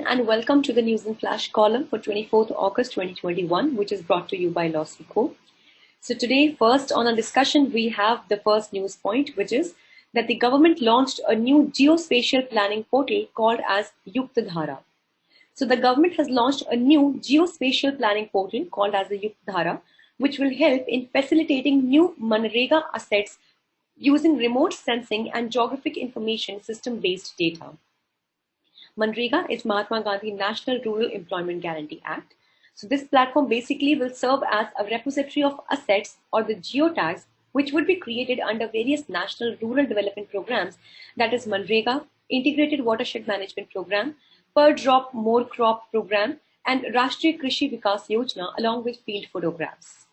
and welcome to the News and Flash column for 24th August 2021, which is brought to you by LawSikho. So today, first on our discussion, we have the first news point, which is that the government launched a new geospatial planning portal called as Yuktdhara. So the government has launched a new geospatial planning portal called as the Yuktdhara, which will help in facilitating new Manrega assets using remote sensing and geographic information system-based data. Manrega is Mahatma Gandhi National Rural Employment Guarantee Act. So this platform basically will serve as a repository of assets or the geotags which would be created under various national rural development programs, that is Manrega, Integrated Watershed Management Program, Per Drop More Crop Program, and Rashtriya Krishi Vikas Yojana, along with field photographs.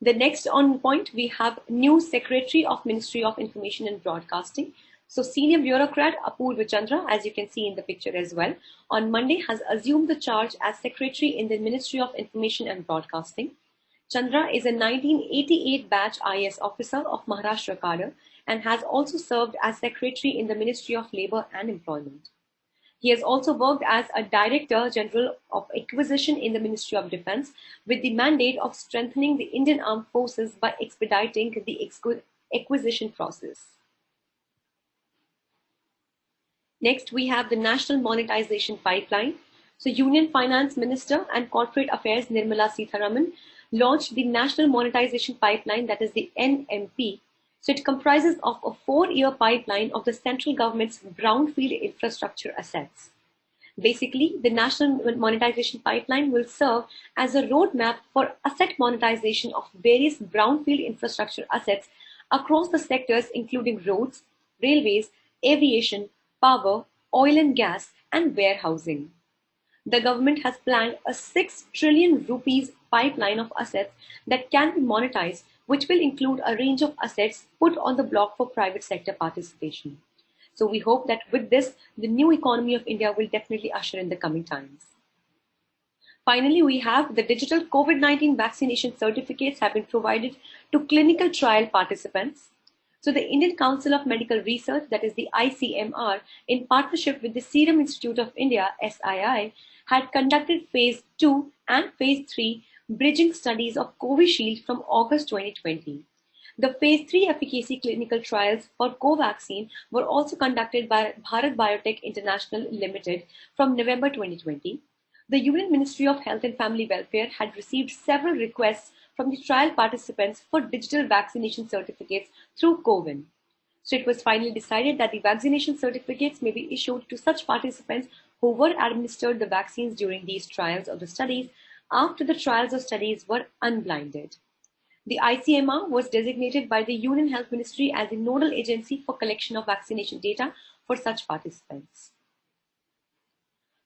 The next on point, we have new Secretary of Ministry of Information and Broadcasting. So senior bureaucrat Apurva Chandra, as you can see in the picture as well, on Monday has assumed the charge as Secretary in the Ministry of Information and Broadcasting. Chandra is a 1988 batch IAS officer of Maharashtra cadre and has also served as Secretary in the Ministry of Labour and Employment. He has also worked as a Director General of Acquisition in the Ministry of Defence with the mandate of strengthening the Indian Armed Forces by expediting the acquisition process. Next, we have the National Monetization Pipeline. So Union Finance Minister and Corporate Affairs Nirmala Sitharaman launched the National Monetization Pipeline, that is the NMP. So it comprises of a 4-year pipeline of the central government's brownfield infrastructure assets. Basically, the National Monetization Pipeline will serve as a roadmap for asset monetization of various brownfield infrastructure assets across the sectors including roads, railways, aviation, power, oil and gas, and warehousing. The government has planned a 6 trillion rupees pipeline of assets that can be monetized, which will include a range of assets put on the block for private sector participation. So we hope that with this, the new economy of India will definitely usher in the coming times. Finally, we have the digital COVID-19 vaccination certificates have been provided to clinical trial participants. So the Indian Council of Medical Research, that is the ICMR, in partnership with the Serum Institute of India, SII, had conducted phase 2 and phase 3 bridging studies of Covishield from August 2020. The phase 3 efficacy clinical trials for Covaxin were also conducted by Bharat Biotech International Limited from November 2020. The Union Ministry of Health and Family Welfare had received several requests from the trial participants for digital vaccination certificates through CoWIN. So it was finally decided that the vaccination certificates may be issued to such participants who were administered the vaccines during these trials or the studies after the trials or studies were unblinded. The ICMR was designated by the Union Health Ministry as the nodal agency for collection of vaccination data for such participants.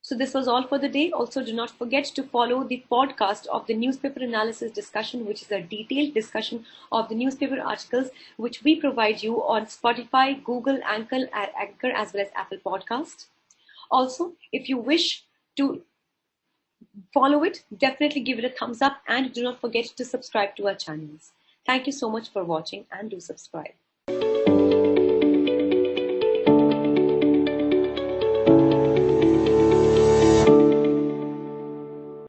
So this was all for the day. Also, do not forget to follow the podcast of the newspaper analysis discussion, which is a detailed discussion of the newspaper articles, which we provide you on Spotify, Google, Anchor, as well as Apple Podcast. Also, if you wish to follow it, definitely give it a thumbs up and do not forget to subscribe to our channels. Thank you so much for watching and do subscribe.